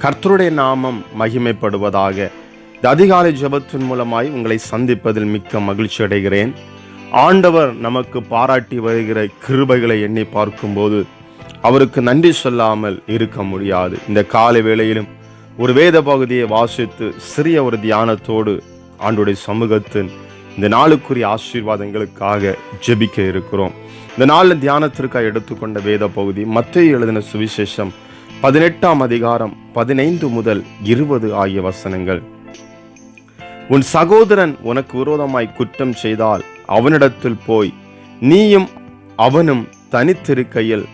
கர்த்தருடைய நாமம் மகிமைப்படுவதாக. இந்த அதிகாலை ஜெபத்தின் மூலமாய் உங்களை சந்திப்பதில் மிக்க மகிழ்ச்சி அடைகிறேன். ஆண்டவர் நமக்கு பாராட்டி வருகிற கிருபைகளை எண்ணி பார்க்கும்போது அவருக்கு நன்றி சொல்லாமல் இருக்க முடியாது. இந்த காலை வேளையிலும் ஒரு வேத பகுதியை வாசித்து சிறிய ஒரு தியானத்தோடு ஆண்டுடைய சமூகத்தின் இந்த நாளுக்குரிய ஆசீர்வாதங்களுக்காக ஜெபிக்க இருக்கிறோம். இந்த நாளில் தியானத்திற்காக எடுத்துக்கொண்ட வேத பகுதி மத்தேயு எழுதின சுவிசேஷம் 18ஆம் அதிகாரம் 15 முதல் 20 ஆகிய வசனங்கள். உன் சகோதரன் உனக்கு விரோதமாய் குற்றம் செய்தால் அவனிடத்தில் போய் நீயும் அவனும் தனித்திருக்கையில்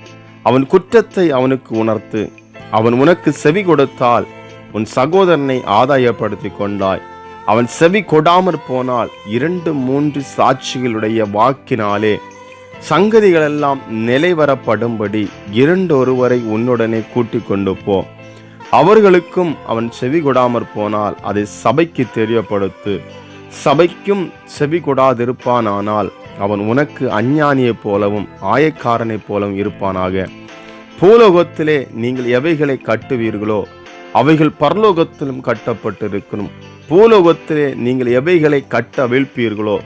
அவன் குற்றத்தை அவனுக்கு உணர்த்து. அவன் உனக்கு செவி கொடுத்தால் உன் சகோதரனை ஆதாயப்படுத்தி கொண்டாய். அவன் செவி கொடாமற் போனால் 2-3 சாட்சிகளுடைய வாக்கினாலே சங்கதிகளெல்லாம் நிலைவரப்படும்படி 2 உன்னுடனே கூட்டிக் கொண்டு போ. அவர்களுக்கும் அவன் செவி கொடாமற் போனால் அதை சபைக்கு தெரியப்படுத்து. சபைக்கும் செவி கொடாதிருப்பானால் அவன் உனக்கு அஞ்ஞானியைப் போலவும் ஆயக்காரனைப் போலவும் இருப்பானாக. பூலோகத்திலே நீங்கள் எவைகளை கட்டுவீர்களோ அவைகள் பரலோகத்திலும் கட்டப்பட்டிருக்கணும். பூலோகத்திலே நீங்கள் எவைகளை கட்டவிழ்ப்பீர்களோ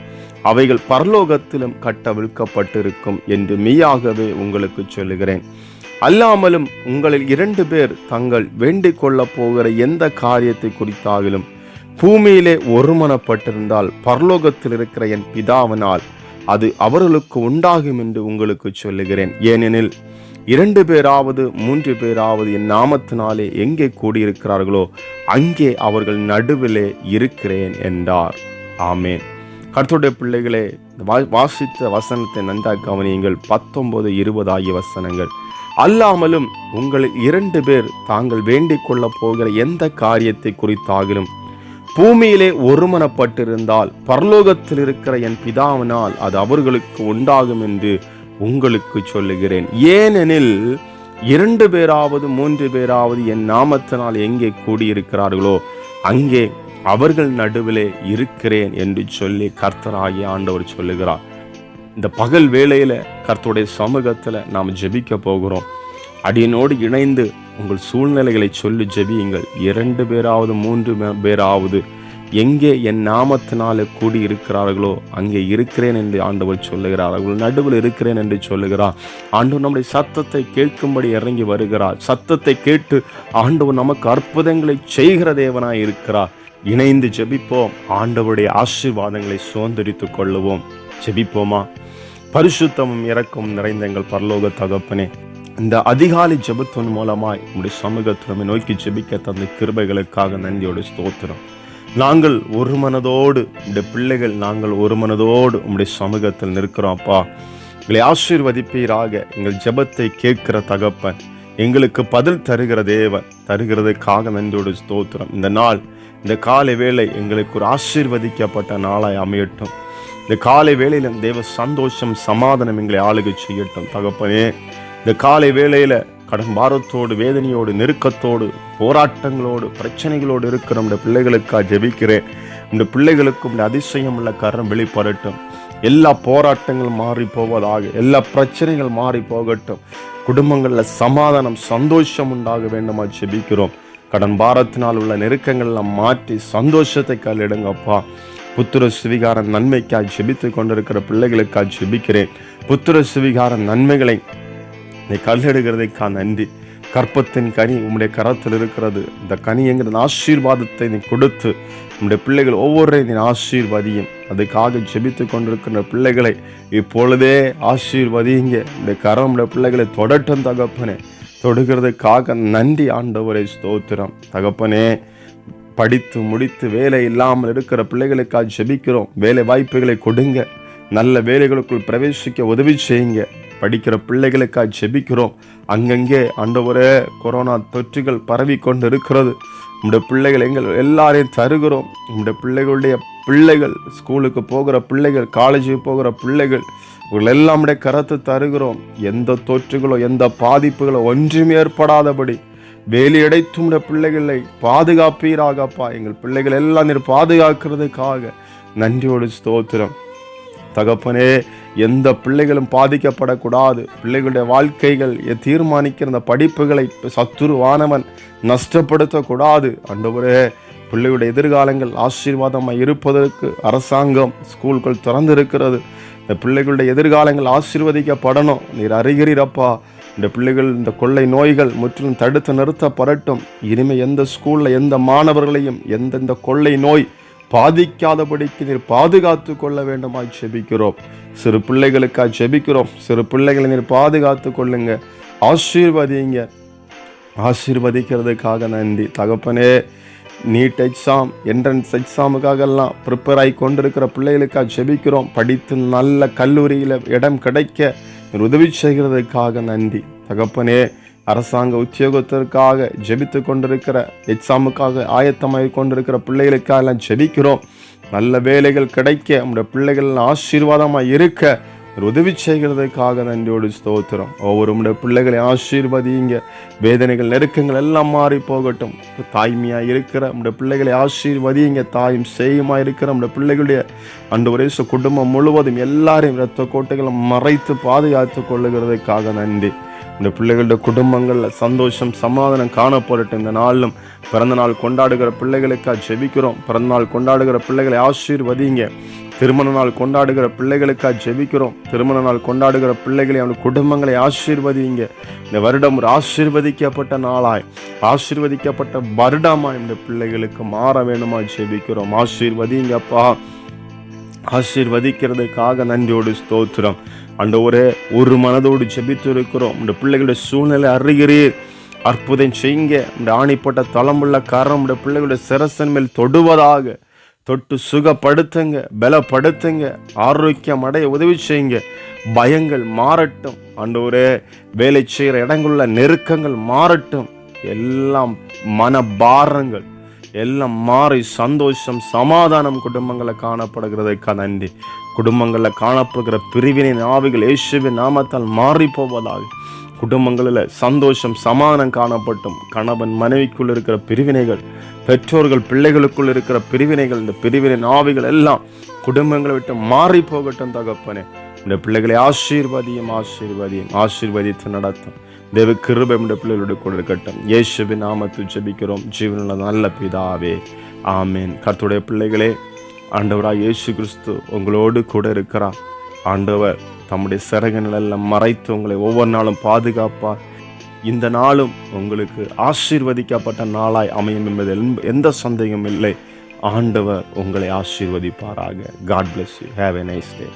அவைகள் பரலோகத்திலும் கட்டவிழ்க்கப்பட்டிருக்கும் என்று மெய்யாகவே உங்களுக்கு சொல்லுகிறேன். அல்லாமலும் உங்களில் 2 பேர் தங்கள் வேண்டிக் கொள்ள போகிற எந்த காரியத்தை குறித்தாகிலும் பூமியிலே ஒருமனப்பட்டிருந்தால் பரலோகத்தில் இருக்கிற என் பிதாவினால் அது அவர்களுக்கு உண்டாகும் என்று உங்களுக்கு சொல்லுகிறேன். ஏனெனில் 2 பேராவது 3 பேராவது என் நாமத்தினாலே எங்கே கூடியிருக்கிறார்களோ அங்கே அவர்கள் நடுவிலே இருக்கிறேன் என்றார். ஆமேன். கர்த்தருடைய பிள்ளைகளே, வாசித்த வசனத்தை நன்றாக கவனியுங்கள். 19-20 ஆகிய வசனங்கள். அல்லாமலும் உங்களில் 2 பேர் தாங்கள் வேண்டிக் கொள்ள போகிற எந்த காரியத்தை குறித்தாகிலும் பூமியிலே ஒருமனப்பட்டிருந்தால் பரலோகத்தில் இருக்கிற என் பிதாவினால் அது அவர்களுக்கு உண்டாகும் என்று உங்களுக்கு சொல்லுகிறேன். ஏனெனில் 2 பேராவது 3 பேராவது என் நாமத்தினால் எங்கே கூடியிருக்கிறார்களோ அங்கே அவர்கள் நடுவிலே இருக்கிறேன் என்று சொல்லி கர்த்தராகிய ஆண்டவர் சொல்லுகிறார். இந்த பகல் வேளையில கர்த்தருடைய சமூகத்துல நாம் ஜெபிக்க போகிறோம். அடியனோடு இணைந்து உங்கள் சூழ்நிலைகளை சொல்லி ஜெபியுங்கள். 2 பேராவது 3 பேராவது எங்கே என் நாமத்தினால கூடி இருக்கிறார்களோ அங்கே இருக்கிறேன் என்று ஆண்டவர் சொல்லுகிறார். அவர்கள் நடுவில் இருக்கிறேன் என்று சொல்லுகிறார். ஆண்டவர் நம்முடைய சத்தத்தை கேட்கும்படி இறங்கி வருகிறார். சத்தத்தை கேட்டு ஆண்டவர் நமக்கு அற்புதங்களை செய்கிற தேவனாய் இருக்கிறார். இணைந்து ஜெபிப்போம். ஆண்டவருடைய ஆசீர்வாதங்களை சுதந்திரித்துக் கொள்ளுவோம். ஜெபிப்போமா? பரிசுத்தமும் இரக்கம் நிறைந்த எங்கள் பரலோக தகப்பனே, இந்த அதிகாலை ஜெபத்தின் மூலமாய் உங்களுடைய சமூகத்தினமை நோக்கி ஜெபிக்க தந்த கிருபைகளுக்காக நன்றியோடு ஸ்தோத்திரம். நாங்கள் ஒரு மனதோடு உடைய பிள்ளைகள், நாங்கள் ஒரு மனதோடு உங்களுடைய சமூகத்தில் நிற்கிறோம். அப்பா, எங்களை ஆசீர்வதிப்பீராக. எங்கள் ஜெபத்தை கேட்கிற தகப்பன், எங்களுக்கு பதில் தருகிற தேவன், தருகிறதுக்காக நன்றியோடு ஸ்தோத்திரம். இந்த நாள், இந்த காலை வேளை எங்களுக்கு ஒரு ஆசீர்வதிக்கப்பட்ட நாளாய் அமையட்டும். இந்த காலை வேளையில தேவ சந்தோஷம், சமாதானம் எங்களை ஆளுகை செய்யட்டும். தகப்பனே, இந்த காலை வேளையில கடன் பாரத்தோடு, வேதனையோடு, நெருக்கத்தோடு, போராட்டங்களோடு, பிரச்சனைகளோடு இருக்கிற நம்முடைய பிள்ளைகளுக்காக ஜெபிக்கிறேன். இந்த பிள்ளைகளுக்கும் இந்த அதிசயம் உள்ள கரம் வெளிப்படட்டும். எல்லா போராட்டங்களும் மாறி போவதாக, எல்லா பிரச்சனைகள் மாறி போகட்டும். குடும்பங்களில் சமாதானம், சந்தோஷம் உண்டாக வேண்டுமா ஜெபிக்கிறோம். கடன் பாரத்தினால் உள்ள நெருக்கங்கள்லாம் மாற்றி சந்தோஷத்தை கையிடுங்கப்பா. புத்திர சுவிகார நன்மைக்காய் ஜெபித்து கொண்டிருக்கிற பிள்ளைகளுக்காக ஜெபிக்கிறேன். புத்திர சுவிகார நன்மைகளை நீ கல்லெடுக்கிறதைக்கா நன்றி. கற்பத்தின் கனி உம்முடைய கரத்தில் இருக்கிறது. இந்த கனி என்கிற ஆசீர்வாதத்தை நீ கொடுத்து உம்முடைய பிள்ளைகள் ஒவ்வொருவரையும் நீ ஆசீர்வதியும். அதுக்காக ஜெபித்து கொண்டிருக்கிற பிள்ளைகளை இப்பொழுதே ஆசீர்வதிங்க. இந்த கரம் உடைய பிள்ளைகளை தொடட்டும் தகப்பனே. தொடுகிறதுக்காக நன்றி ஆண்டவரே, ஸ்தோத்திரம். தகப்பனே, படித்து முடித்து வேலை இல்லாமல் இருக்கிற பிள்ளைகளுக்காக ஜெபிக்கிறோம். வேலை வாய்ப்புகளை கொடுங்க. நல்ல வேலைகளுக்குள் பிரவேசிக்க உதவி செய்யுங்க. படிக்கிற பிள்ளைகளுக்காக ஜெபிக்கிறோம். அங்கங்கே ஆண்டவரே கொரோனா தொற்றுகள் பரவி கொண்டு இருக்கிறது. நம்முடைய பிள்ளைகள் எங்கள் எல்லாரையும் தருகிறோம். நம்முடைய பிள்ளைகள் ஸ்கூலுக்கு போகிற பிள்ளைகள், காலேஜுக்கு போகிற பிள்ளைகள், இவர்கள் எல்லாமுடைய கரத்தை தருகிறோம். எந்த தொற்றுகளோ எந்த பாதிப்புகளோ ஒன்றும் ஏற்படாதபடி வேலையடைத்தும் பிள்ளைகளை பாதுகாப்பீராகப்பா. எங்கள் பிள்ளைகள் எல்லாம் நீர் பாதுகாக்கிறதுக்காக நன்றியோடு ஸ்தோத்திரம். தகப்பனே, எந்த பிள்ளைகளும் பாதிக்கப்படக்கூடாது. பிள்ளைகளுடைய வாழ்க்கைகள் தீர்மானிக்கிற அந்த படிப்புகளை சத்துருவானவன் நஷ்டப்படுத்தக்கூடாது. ஆண்டவரே, பிள்ளைகளுடைய எதிர்காலங்கள் ஆசீர்வாதமாக இருப்பதற்கு அரசாங்கம் ஸ்கூல்கள் திறந்திருக்கிறது. இந்த பிள்ளைகளுடைய எதிர்காலங்கள் ஆசீர்வதிக்கப்படணும். நீர் அறிகிறீரப்பா. இந்த பிள்ளைகள் இந்த கொள்ளை நோய்கள் முற்றிலும் தடுத்து நிறுத்தப்படட்டும். இனிமேல் எந்த ஸ்கூலில் எந்த மாணவர்களையும் இந்த கொள்ளை நோய் பாதிக்காதபடிக்கு நீர் பாதுகாத்து கொள்ள வேண்டுமாய் ஜெபிக்கிறோம். சிறு பிள்ளைகளுக்காக ஜெபிக்கிறோம். சிறு பிள்ளைகளை நீர் பாதுகாத்து கொள்ளுங்க, ஆசீர்வதிங்க. ஆசீர்வதிக்கிறதுக்காக நன்றி தகப்பனே. நீட் எக்ஸாம், என்ட்ரன்ஸ் எக்ஸாமுக்காக எல்லாம் ப்ரிப்பேர் ஆகி கொண்டிருக்கிற பிள்ளைகளுக்காக ஜெபிக்கிறோம். படித்து நல்ல கல்லூரியில் இடம் கிடைக்க உதவி செய்கிறதுக்காக நன்றி தகப்பனே. அரசாங்க உத்தியோகத்திற்காக ஜெபித்து கொண்டிருக்கிற, எக்ஸாமுக்காக ஆயத்தமாக கொண்டிருக்கிற பிள்ளைகளுக்காக எல்லாம் ஜெபிக்கிறோம். நல்ல வேலைகள் கிடைக்க, நம்முடைய பிள்ளைகள் ஆசீர்வாதமாக இருக்க உதவி செய்கிறதுக்காக நன்றியோடு ஸ்தோத்திரம். ஒவ்வொரு பிள்ளைகளை ஆசீர்வதிங்க. வேதனைகள், நெருக்கங்கள் எல்லாம் மாறி போகட்டும். தாய்மையாக இருக்கிற நம்முடைய பிள்ளைகளை ஆசீர்வதிங்க. தாயும் சேயுமாக இருக்கிற நம்முடைய பிள்ளைகளுடைய ஆண்டவரே குடும்பம் முழுவதும் எல்லாரையும் இரத்த கோட்டைகளை மறைத்து பாதுகாத்து கொள்ளுகிறதுக்காக நன்றி. இந்த பிள்ளைகளுடைய குடும்பங்களில் சந்தோஷம், சமாதானம் காணப்படட்டும். இந்த நாளிலும் பிறந்த நாள் கொண்டாடுகிற பிள்ளைகளுக்காக ஜெபிக்கிறோம். பிறந்த நாள் கொண்டாடுகிற பிள்ளைகளை ஆசீர்வதிங்க. திருமண நாள் கொண்டாடுகிற பிள்ளைகளுக்காக ஜெபிக்கிறோம். திருமண நாள் கொண்டாடுகிற பிள்ளைகளை, அவனுடைய குடும்பங்களை ஆசீர்வதிங்க. இந்த வருடம் ஒரு ஆசீர்வதிக்கப்பட்ட நாளாய், ஆசீர்வதிக்கப்பட்ட வருடமாய் இந்த பிள்ளைகளுக்கு மாற வேணுமா ஜெபிக்கிறோம். ஆசீர்வதிங்கப்பா. ஆசீர்வதிக்கிறதுக்காக நன்றியோடு ஸ்தோத்திரம். ஆண்டவரே, ஒரு மனதோடு ஜெபித்து இருக்கிறோம். இந்த பிள்ளைகளுடைய சூழ்நிலை அறிகிறீர். அற்புதம் செய்யுங்க. இந்த ஆணிப்பட்ட தளமுள்ள காரணம் இந்த பிள்ளைகளுடைய சிரசன் மேல் தொடுவதாக, தொட்டு சுகப்படுத்துங்க, பலப்படுத்துங்க, ஆரோக்கியம் அடைய உதவி செய்யுங்க. பயங்கள் மாறட்டும் ஆண்டவரே. வேலை செய்கிற இடங்களுள்ள நெருக்கங்கள் மாறட்டும். எல்லாம் மனபாரங்கள் எல்லாம் மாறி சந்தோஷம், சமாதானம் குடும்பங்களில் காணப்படுகிறதுக்காக நன்றி. குடும்பங்களில் காணப்படுகிற பிரிவினை ஆவிகள் இயேசுவின் நாமத்தால் மாறி போவதாக. குடும்பங்களில் சந்தோஷம், சமாதானம் காணப்பட்டும். கணவன் மனைவிக்குள் இருக்கிற பிரிவினைகள், பெற்றோர்கள் பிள்ளைகளுக்குள் இருக்கிற பிரிவினைகள், இந்த பிரிவினை ஆவிகள் எல்லாம் குடும்பங்களை விட்டு மாறி போகட்டும் தகப்பனே. இந்த பிள்ளைகளை ஆசீர்வதியும், ஆசீர்வதியும், ஆசீர்வதித்து நடத்தும். தேவ கிருபை இந்த பிள்ளைகளோடு கூட இருக்கட்டும். இயேசுவின் நாமத்தில் ஜெபிக்கிறோம் ஜீவனுள்ள நல்ல பிதாவே, ஆமேன். கர்த்தருடைய பிள்ளைகளே, ஆண்டவராக இயேசு கிறிஸ்து உங்களோடு கூட இருக்கிறார். ஆண்டவர் தம்முடைய சிறகுகளெல்லாம் மறைத்து உங்களை ஒவ்வொரு நாளும் பாதுகாப்பார். இந்த நாளும் உங்களுக்கு ஆசீர்வதிக்கப்பட்ட நாளாய் அமையும் என்பதில் எந்த சந்தேகமும் இல்லை. ஆண்டவர் உங்களை ஆசீர்வதிப்பாராக. God bless you. Have a nice day.